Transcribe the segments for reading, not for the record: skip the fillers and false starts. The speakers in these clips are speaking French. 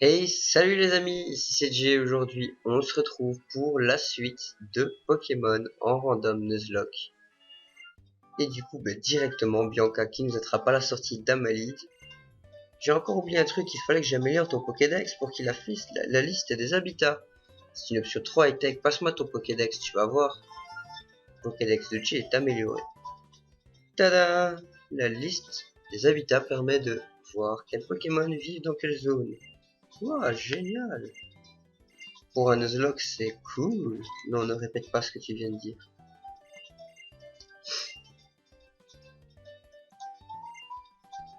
Hey, salut les amis, ici c'est Jay. Aujourd'hui, on se retrouve pour la suite de Pokémon en random Nuzlocke. Et du coup, directement, Bianca qui nous attrape à la sortie d'Amalide. J'ai encore oublié un truc, il fallait que j'améliore ton Pokédex pour qu'il affiche la liste des habitats. C'est une option 3 high-tech, passe-moi ton Pokédex, tu vas voir. Le Pokédex de Jay est amélioré. Tada! La liste des habitats permet de voir quels Pokémon vivent dans quelle zone. Waouh, génial! Pour un Nuzlocke, c'est cool. Non, ne répète pas ce que tu viens de dire.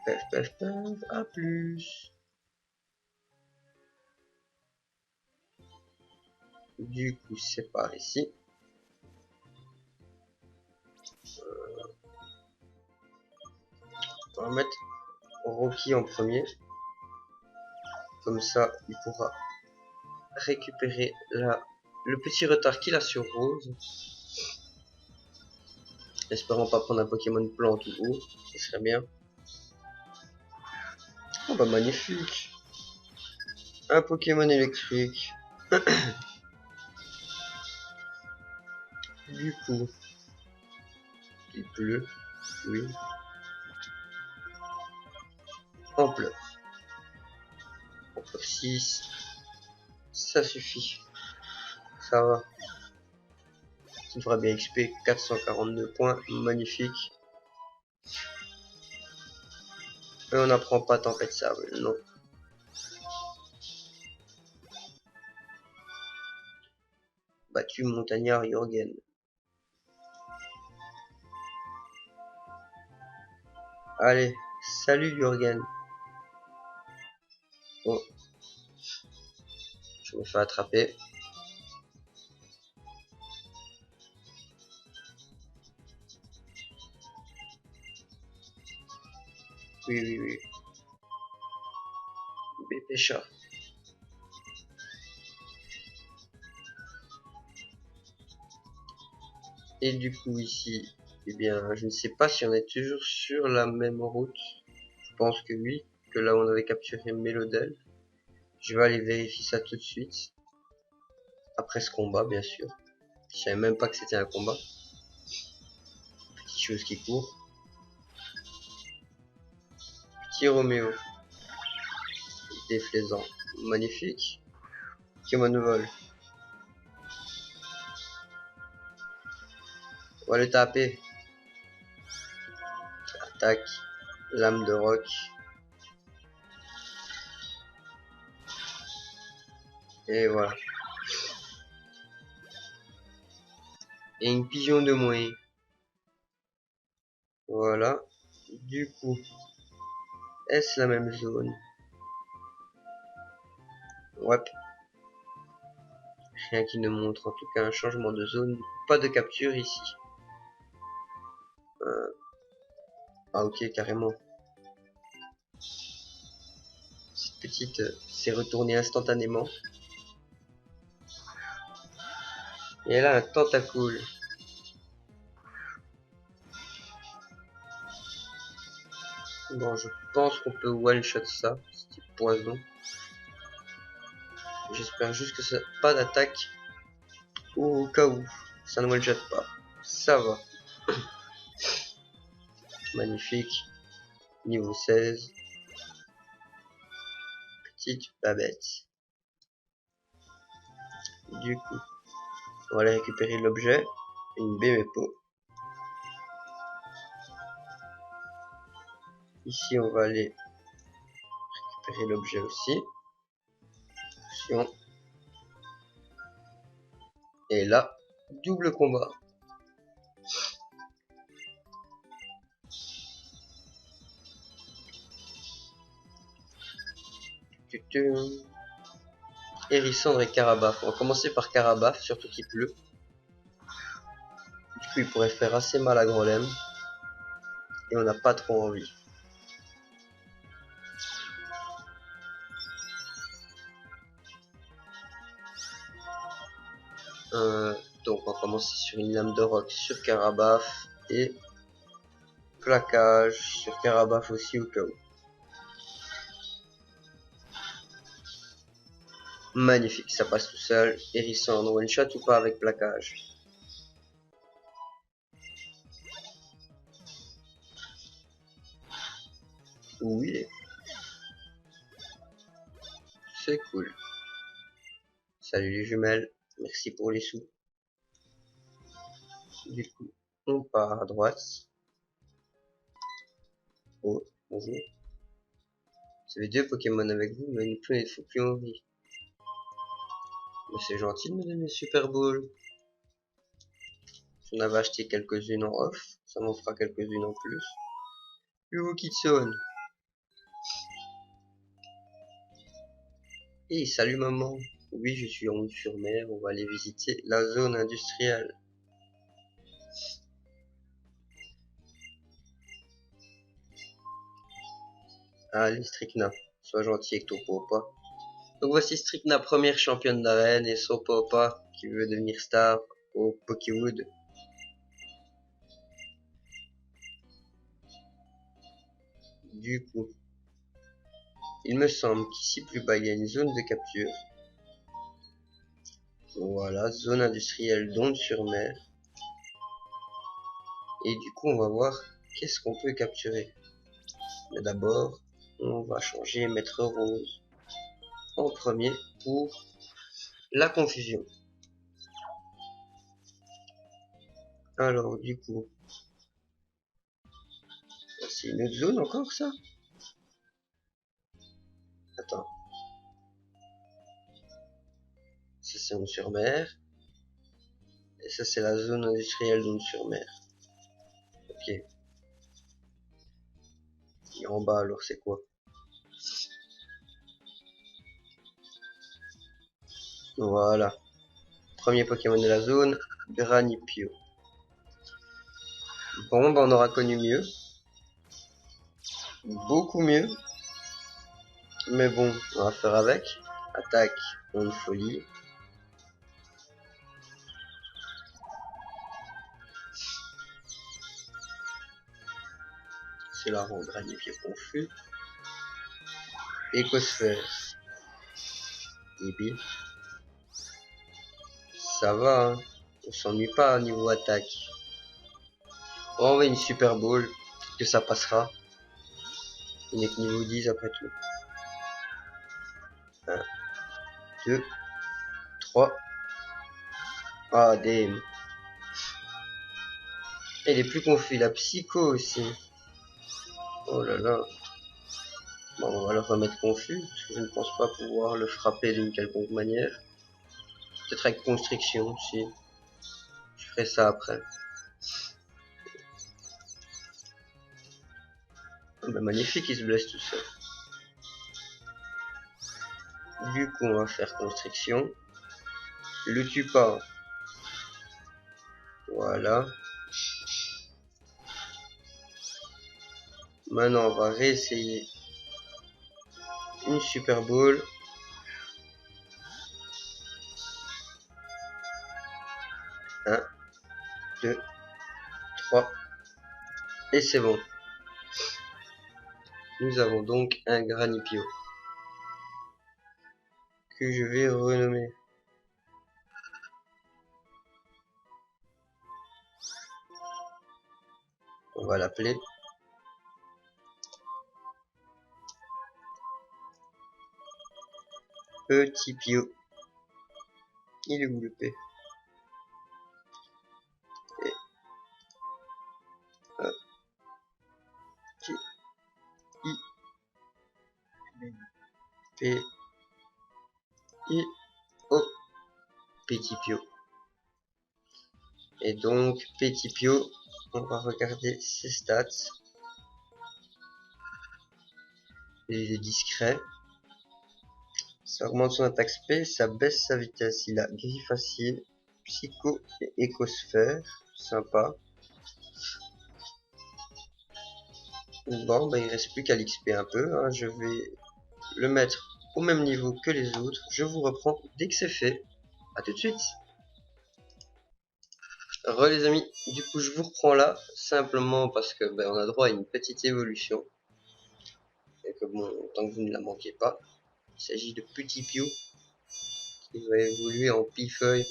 Paf, paf, paf, à plus. Du coup, c'est par ici. On va mettre Rocky en premier. Comme ça, il pourra récupérer le petit retard qu'il a sur Rose. Espérons pas prendre un Pokémon plante ou eau. Ce serait bien. Oh bah magnifique. Un Pokémon électrique. Du coup, il pleut. Oui. En pleut. On peut 6. Ça suffit. Ça va. Il fera bien XP. 442 points. Magnifique. Et on n'apprend pas tempête sable. Non. Battu montagnard Jürgen. Allez. Salut Jürgen. Oh. Je me fais attraper. Oui, oui, oui. Bébé chat. Et du coup ici, eh bien, je ne sais pas si on est toujours sur la même route. Je pense que oui, que là on avait capturé Mélodel. Je vais aller vérifier ça tout de suite. Après ce combat, bien sûr. Je savais même pas que c'était un combat. Petite chose qui court. Petit Roméo. Déflaisant. Magnifique. Pokémon vol. On va le taper. Attaque. Lame de roc. Et voilà. Et une pigeon de moins. Voilà. Du coup, est-ce la même zone? Ouais. Rien qui ne montre en tout cas un changement de zone. Pas de capture ici. Ah ok, carrément. Cette petite s'est retournée instantanément. Et elle a un tentacule. Bon, je pense qu'on peut one-shot ça. C'est poison. J'espère juste que ça pas d'attaque. Au cas où. Ça ne one-shot pas. Ça va. Magnifique. Niveau 16. Petite babette. Du coup, on va aller récupérer l'objet. Une Bémépo. Ici, on va aller récupérer l'objet aussi. Attention. Et là, double combat. Hérissandre et Carabaf. On va commencer par Carabaf, surtout qu'il pleut. Du coup, il pourrait faire assez mal à Grolem. Et on n'a pas trop envie. Donc, on va commencer sur une lame de roc sur Carabaf. Et plaquage sur Carabaf aussi au cas où. Magnifique, ça passe tout seul. Hérissant, one shot ou pas avec plaquage? Oui, c'est cool. Salut les jumelles, merci pour les sous. Du coup, on part à droite. Oh, bonjour. Vous avez 2 Pokémon avec vous, mais une ne faut plus envie. Mais c'est gentil de me donner Super Ball. J'en avais acheté quelques-unes en off, ça m'en fera quelques-unes en plus. Yo Kitson. Hey, salut maman. Oui, je suis en sur mer, on va aller visiter la zone industrielle. Allez, Stricna, sois gentil avec ton papa. Donc voici Stricna, première championne d'arène, et son papa qui veut devenir star au Pokéwood. Du coup, il me semble qu'ici plus bas il y a une zone de capture. Voilà, zone industrielle d'Onde-sur-Mer. Et du coup, on va voir qu'est-ce qu'on peut capturer. Mais d'abord, on va changer Maître Rose en premier pour la confusion. Alors, du coup, c'est une autre zone encore, ça? Attends. Ça, c'est Onde-sur-Mer. Et ça, c'est la zone industrielle d'Onde-sur-Mer. Ok. Et en bas, alors, c'est quoi? Voilà. Premier Pokémon de la zone, Granipio. Bon, bah, on aura connu mieux. Beaucoup mieux. Mais bon, on va faire avec. Attaque, onde folie. C'est la rend Granipio confus. Écosphère. Ibi. Ça va, hein. On s'ennuie pas au niveau attaque. On va une Super Ball, que ça passera. Il n'est que niveau 10 après tout. 1, 2, 3. Ah, DM. Elle est plus confus, la psycho aussi. Oh là là. Bon, on va le remettre confus, parce que je ne pense pas pouvoir le frapper d'une quelconque manière. Peut-être avec constriction, si. Je ferai ça après. Ah bah magnifique, il se blesse tout seul. Du coup, on va faire constriction. Le tue pas. Voilà. Maintenant, on va réessayer une Super Ball. 1, 2, 3. Et c'est bon. Nous avons donc un Granipio. Que je vais renommer. On va l'appeler Petit Pio. Il est où le P? Et T I P I O. Petit Pio. Et donc Petit Pio, on va regarder ses stats. Il est discret. Ça augmente son attaque spé, ça baisse sa vitesse. Il a gris facile, psycho et écosphère. Sympa. Bon, bah, il reste plus qu'à l'XP un peu. Hein. Je vais le mettre au même niveau que les autres. Je vous reprends dès que c'est fait. A tout de suite. Re les amis, du coup je vous reprends là, simplement parce que on a droit à une petite évolution. Et que bon, tant que vous ne la manquez pas, il s'agit de Petit Pio. Il va évoluer en pifeuille.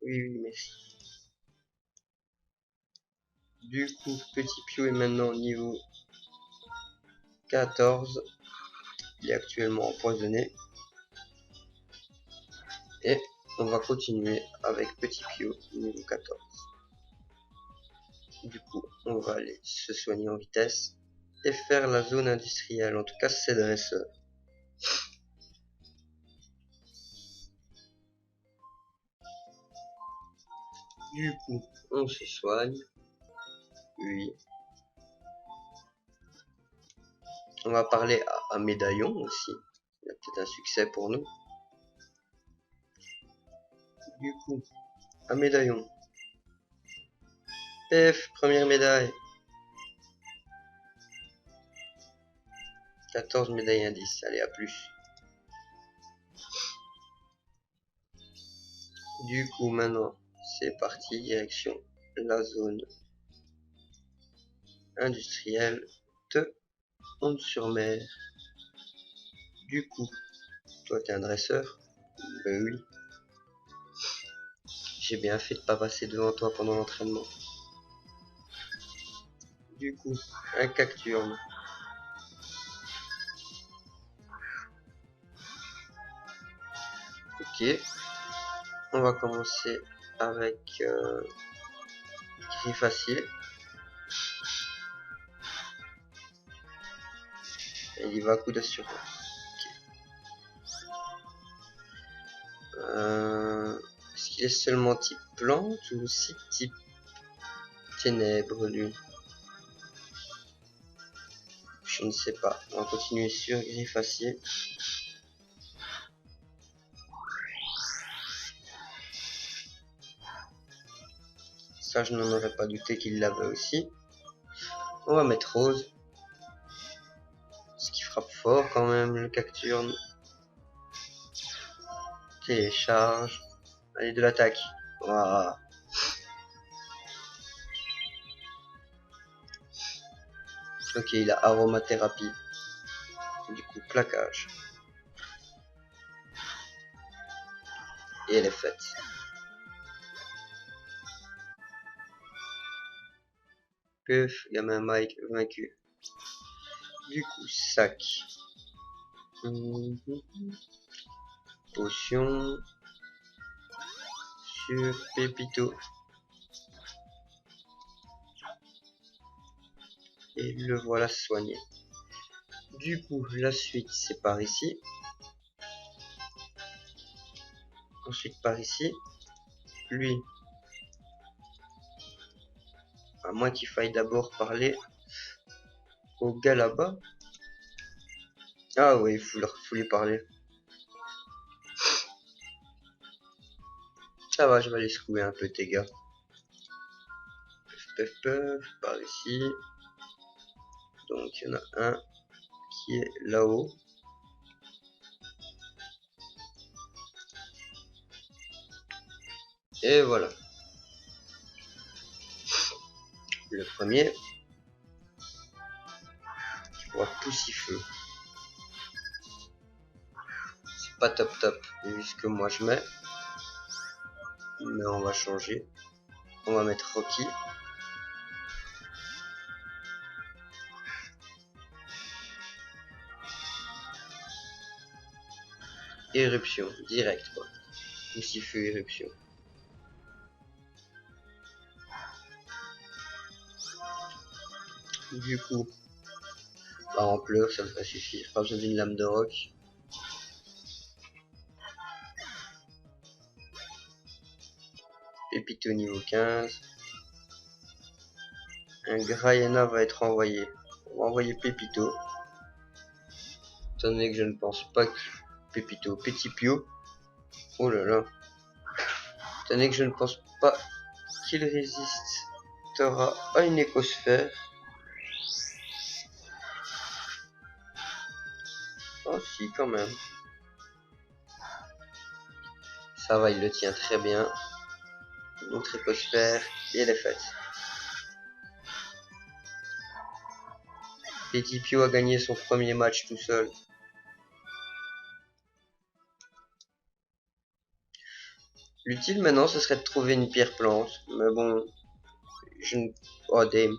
Oui, oui, merci. Du coup, Petit Pio est maintenant niveau 14. Il est actuellement empoisonné. Et on va continuer avec Petit Pio niveau 14. Du coup, on va aller se soigner en vitesse et faire la zone industrielle. En tout cas, c'est dresseur. Du coup, on se soigne. Oui. On va parler à Médaillon aussi. Il y a peut-être un succès pour nous. Du coup, à Médaillon. F, première médaille. 14 médailles indices. Allez, à plus. Du coup, maintenant, c'est parti. Direction la zone industrielle de Onde-sur-Mer. Du coup, toi, t'es un dresseur? Ben oui. J'ai bien fait de pas passer devant toi pendant l'entraînement. Du coup, un cacturne. Ok. On va commencer avec gris facile. Et il va à coup d'assurance. Okay. Est-ce qu'il est seulement type plante ou aussi type ténèbres lui? Je ne sais pas. On va continuer sur gris facile. Ça, je n'en aurais pas douté qu'il l'avait aussi. On va mettre rose. Ce qui frappe fort quand même, le cacturne. Télécharge. Allez, de l'attaque. Voilà. Ok, il a aromathérapie. Du coup, plaquage. Et elle est faite. Puff, gamin Mike vaincu. Du coup, sac. Potion. Sur Pépito. Et le voilà soigné. Du coup, la suite, c'est par ici. Ensuite, par ici. Lui. À moins qu'il faille d'abord parler au gars là-bas. Ah oui, il faut lui parler. Ça va, je vais aller secouer un peu tes gars. Puff, par ici. Donc, il y en a un qui est là-haut. Et voilà. Le premier. Je vois Poussifeu. C'est pas top vu ce que moi je mets. Mais on va changer. On va mettre Rocky. Éruption, direct quoi. Poussifeu, éruption. Du coup, par ampleur, ça devrait suffire. Pas besoin d'une lame de roc. Pépito niveau 15. Un Graiana va être envoyé. On va envoyer Pépito. Étant donné que je ne pense pas que Pépito, Petit Pio. Oh là là. Étant donné que je ne pense pas qu'il résistera à une écosphère. Oh si, quand même. Ça va, il le tient très bien. Notre écosphère, et elle est faite. Petit Pio a gagné son premier match tout seul. L'utile maintenant, ce serait de trouver une pierre plante. Mais bon, je ne... Oh damn.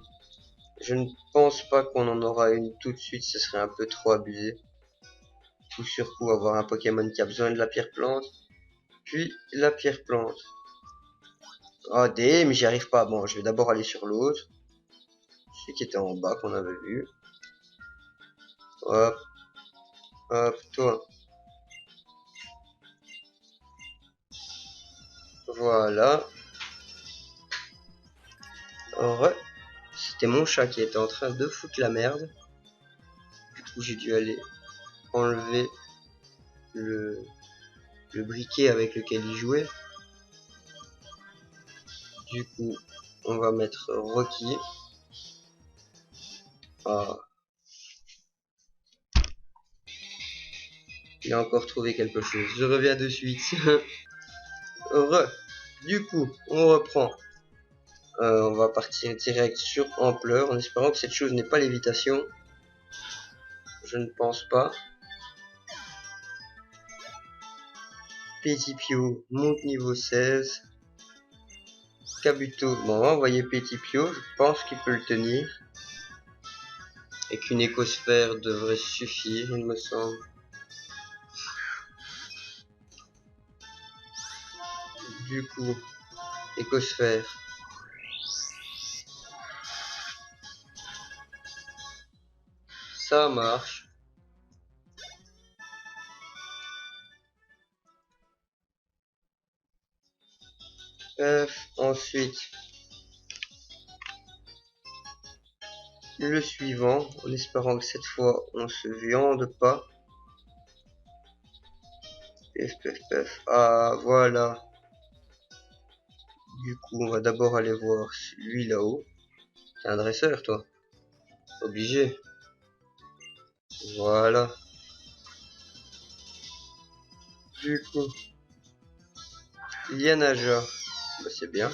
Je ne pense pas qu'on en aura une tout de suite, ce serait un peu trop abusé. Coup sur coup, avoir un Pokémon qui a besoin de la pierre plante. Puis la pierre plante. Oh damn, j'y arrive pas. Bon, je vais d'abord aller sur l'autre. Celui qui était en bas qu'on avait vu. Hop, hop, toi. Voilà. Re. C'était mon chat qui était en train de foutre la merde. Du coup, j'ai dû aller enlever le briquet avec lequel il jouait. Du coup, on va mettre Rocky. Ah. Il a encore trouvé quelque chose. Je reviens de suite. Du coup, on reprend. On va partir direct sur ampleur en espérant que cette chose n'est pas lévitation. Je ne pense pas. Petit Pio monte niveau 16. Kabuto, bon, on va envoyer Petit Pio. Je pense qu'il peut le tenir. Et qu'une écosphère devrait suffire, il me semble. Du coup, écosphère. Ça marche. Ensuite, le suivant, en espérant que cette fois on se viande pas. Ah, voilà. Du coup, on va d'abord aller voir lui là-haut. C'est un dresseur, toi. Obligé. Voilà. Du coup, Lianaja. Bah, c'est bien.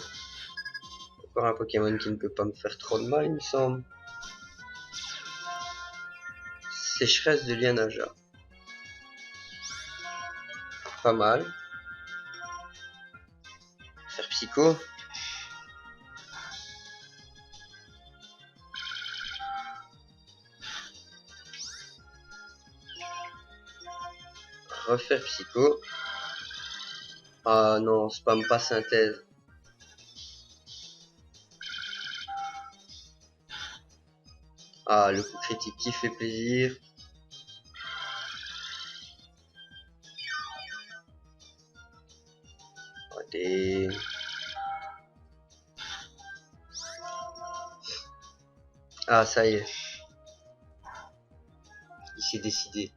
Encore un Pokémon qui ne peut pas me faire trop de mal, il me semble. Sécheresse de Lianaja. Pas mal. Faire psycho. Refaire psycho. Ah non, spam pas synthèse. Ah, le coup critique qui fait plaisir. Des... Ah, ça y est. Il s'est décidé.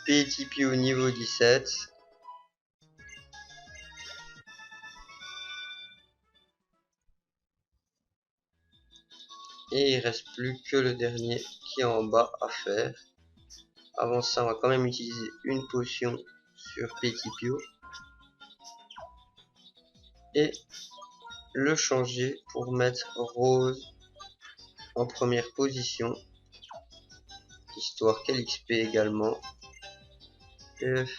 Petit Pio niveau 17. Et il reste plus que le dernier qui est en bas à faire. Avant ça, on va quand même utiliser une potion sur Petit Pio. Et le changer pour mettre Rose en première position. Histoire qu'elle XP également. F.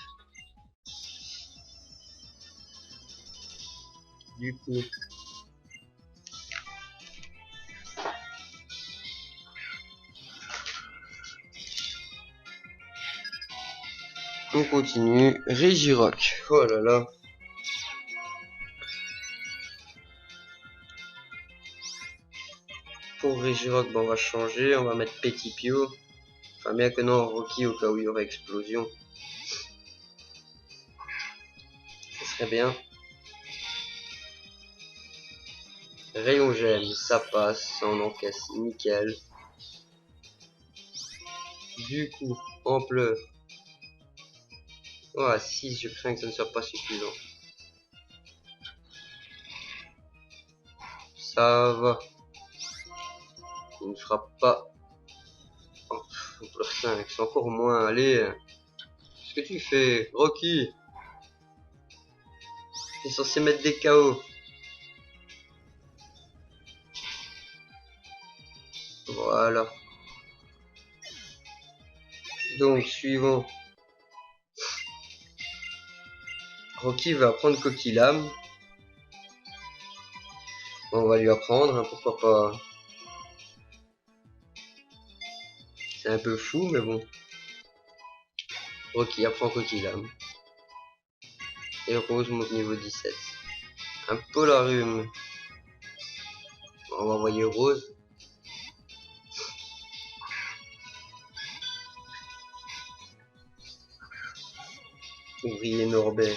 Du coup, on continue. Régirock. Oh là là. Pour Régirock, bon, on va changer. On va mettre Petit Pio. Enfin, bien que non, Rocky au cas où il y aurait explosion. Ce serait bien. Rayon gemme, ça passe. On encaisse nickel. Du coup, ampleur. Oh, 6, je crains que ça ne soit pas suffisant. Ça va. Il ne fera pas. Oh, ampleur 5, c'est encore moins. Allez. Qu'est-ce que tu fais, Rocky? T'es censé mettre des KO. Voilà. Donc, suivant. Rocky va apprendre Coquille-Lame. On va lui apprendre, hein, pourquoi pas. C'est un peu fou, mais bon. Rocky apprend Coquille-Lame. Et Rose monte niveau 17. Un Polarium. On va envoyer Rose. Ouvrier Norbert.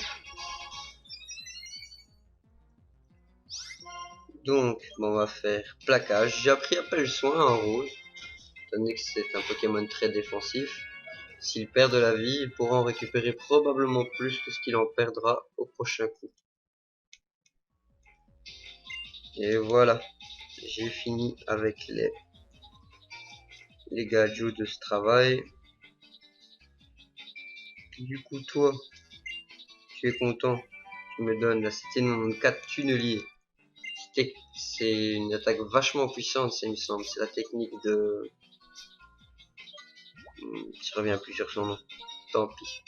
Donc, bon, on va faire plaquage. J'ai appris appel soin en Rose. Étant donné que c'est un Pokémon très défensif. S'il perd de la vie, il pourra en récupérer probablement plus que ce qu'il en perdra au prochain coup. Et voilà. J'ai fini avec les gadgets de ce travail. Du coup, toi, tu es content. Tu me donnes la cité 94 tunnelier. C'est une attaque vachement puissante, ça me semble. C'est la technique de... Je reviens plus sur son nom. Tant pis.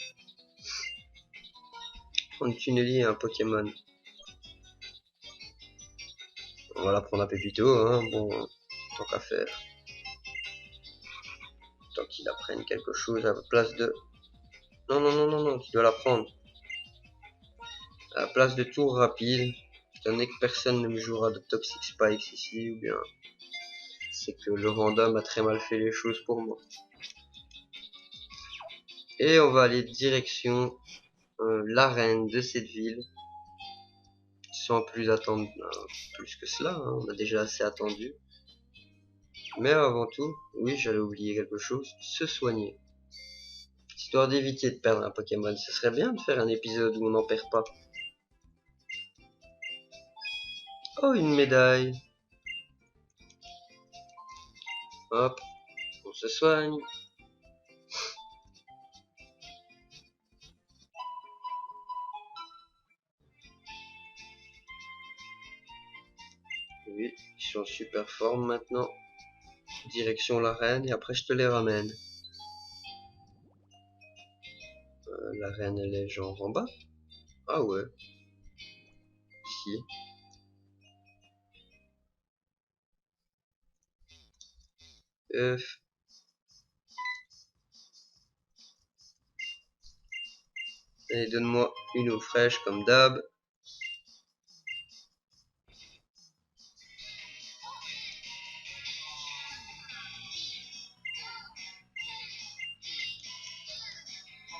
Prendre tunnelier à un Pokémon. On va la prendre à Pépito, hein. Bon, tant qu'à faire. Tant qu'il apprenne quelque chose à la place de... Non, non, non, non, non, tu dois la prendre. À la place de tour rapide. Étant donné que personne ne me jouera de Toxic Spikes ici, ou bien... C'est que le random a très mal fait les choses pour moi. Et on va aller direction l'arène de cette ville. Sans plus attendre plus que cela, hein. On a déjà assez attendu. Mais avant tout, oui, j'allais oublier quelque chose, se soigner. Histoire d'éviter de perdre un Pokémon, ce serait bien de faire un épisode où on n'en perd pas. Oh, une médaille. Hop, on se soigne. Oui, ils sont en super forme maintenant. Direction l'arène et après je te les ramène. L'arène elle est genre en bas. Ah ouais. Ici. Et donne-moi une eau fraîche comme d'hab.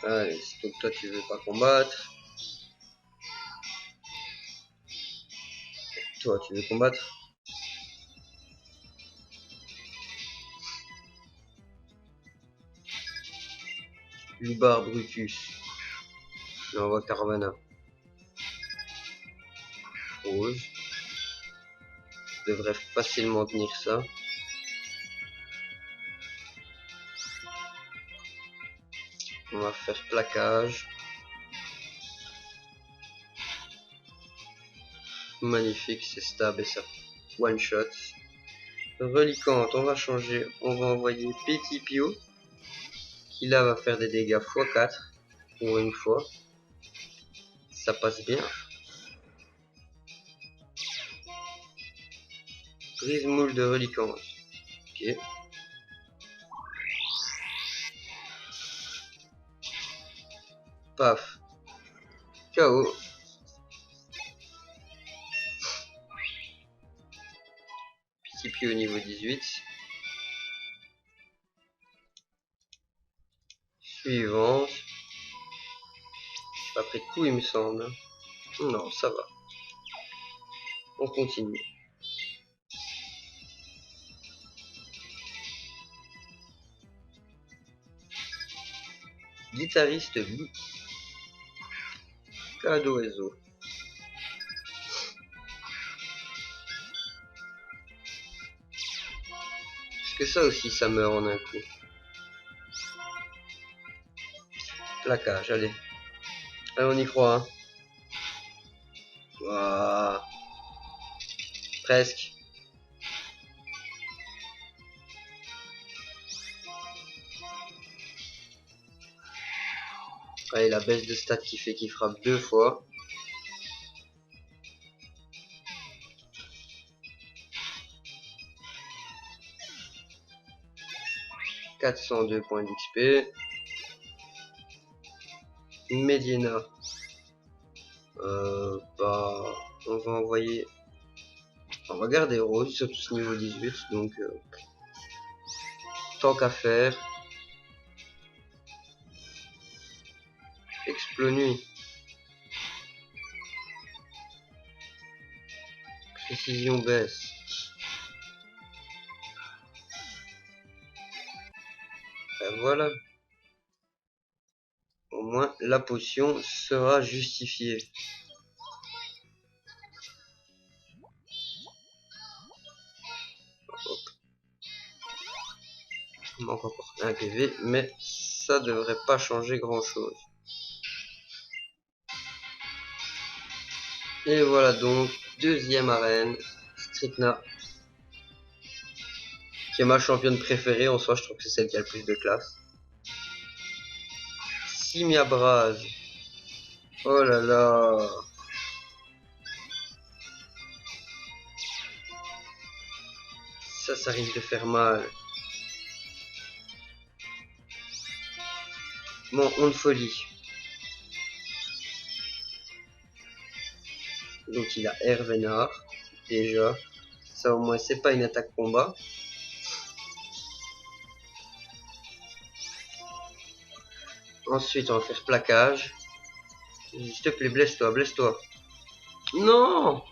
Allez, donc toi tu veux pas combattre. Toi tu veux combattre. Lubar Brutus. Je l'envoie Carvana. Rose. Je devrais facilement tenir ça. On va faire plaquage. Magnifique, c'est stab et ça one shot. Reliquante, on va changer. On va envoyer Petit Pio. Qui là va faire des dégâts x4. Pour une fois. Ça passe bien. Brise moule de reliquante. Ok. Paf. KO. Petit Pio au niveau 18. Suivante. J'ai pas pris de coup il me semble. Non, ça va. On continue. Guitariste Blue. Cadeau. Est-ce que ça aussi ça meurt en un coup? Plaquage, allez. Allez, on y croit, hein. Waouh. Presque. la baisse de stats qui fait qu'il frappe 2 fois. « 402 points d'XP. Medina. Bah, on va envoyer... On va garder Rose, ils sont tous niveau 18, donc... tant qu'à faire. Explonuit. Précision baisse. Ben voilà. Au moins, la potion sera justifiée. Hop. Il manque encore un PV, mais ça devrait pas changer grand chose. Et voilà donc, deuxième arène, Strikna, qui est ma championne préférée. En soi, je trouve que c'est celle qui a le plus de classe. Simia Braz. Oh là là. Ça risque de faire mal. Bon, on de folie. Donc il a Hervénard, déjà. Ça au moins c'est pas une attaque combat. Ensuite on va faire plaquage. S'il te plaît, blesse-toi, blesse-toi. Non.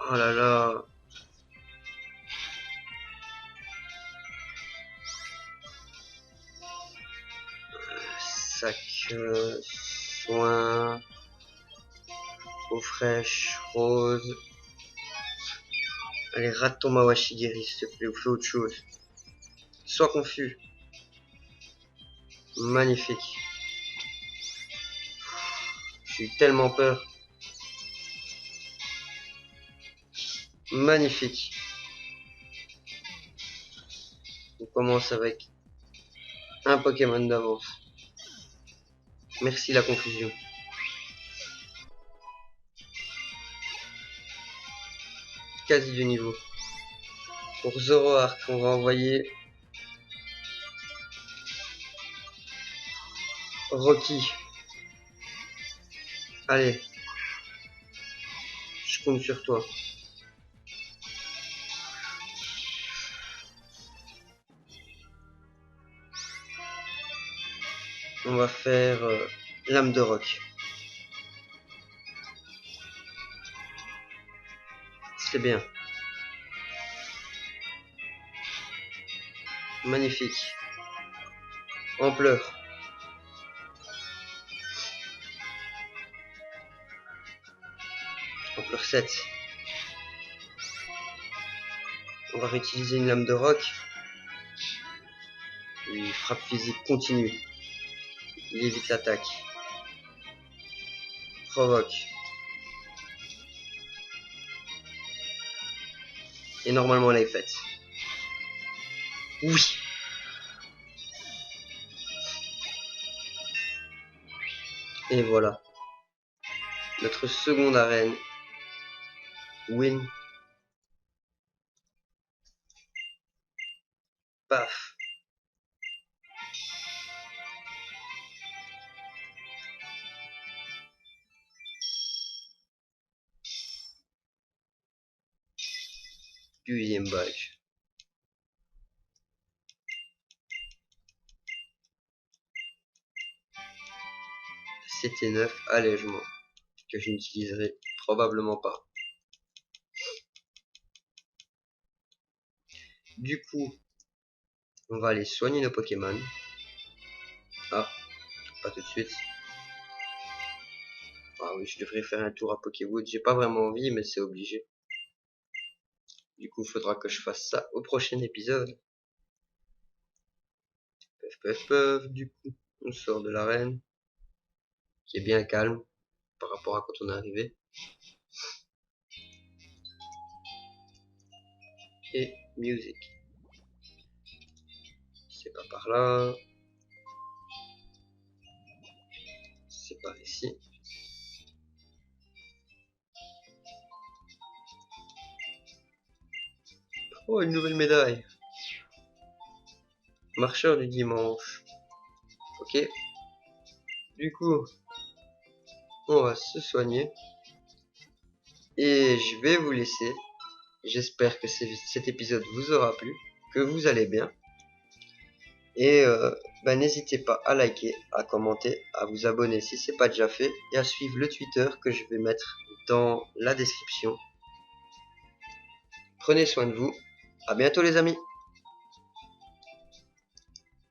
Oh là là. Sac, soin, eau fraîche, rose. Allez, rate ton Mawashigiri s'il te plaît, ou fais autre chose. Sois confus. Magnifique. J'ai eu tellement peur. Magnifique. On commence avec un Pokémon d'avance. Merci la confusion. Quasi du niveau. Pour Zoroark, on va envoyer Rocky. Allez. Je compte sur toi. On va faire lame de roc. C'est bien. Magnifique. Ampleur. Ampleur 7. On va réutiliser une lame de roc. Oui, frappe physique continue. Il évite l'attaque. Provoque. Et normalement elle est faite. Oui. Et voilà. Notre seconde arène. Win. Paf. Deuxième badge. C'était 9 allègement. Que je n'utiliserai probablement pas. Du coup, on va aller soigner nos Pokémon. Ah, pas tout de suite. Ah oui, je devrais faire un tour à Pokéwood. J'ai pas vraiment envie, mais c'est obligé. Du coup, il faudra que je fasse ça au prochain épisode. Peuf, du coup, on sort de l'arène. Qui est bien calme par rapport à quand on est arrivé. Et musique. C'est pas par là. par ici. Oh, une nouvelle médaille. Marcheur du dimanche. Ok. Du coup, on va se soigner. Et je vais vous laisser. J'espère que cet épisode vous aura plu, que vous allez bien. Et n'hésitez pas à liker, à commenter, à vous abonner si c'est pas déjà fait, et à suivre le Twitter que je vais mettre dans la description. Prenez soin de vous. À bientôt les amis.